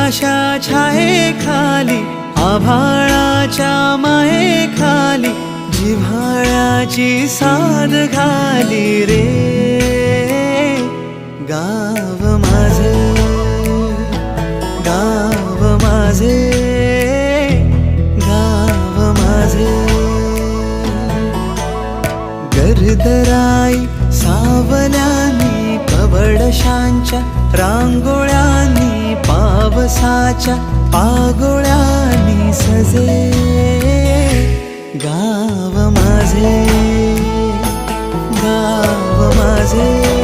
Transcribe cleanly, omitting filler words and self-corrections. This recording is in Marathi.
फुलाशा छाये खाली आभाळाच्या माये खाली जिव्हाळ्याची साद घाली रे गाव माझे गाव माझे गाव माझे गर्दराई सावल्यानी कवडशांच्या रांगोळ्यांनी पावसाच्या पागोळ्यांनी सजे गाव माझे गाव माझे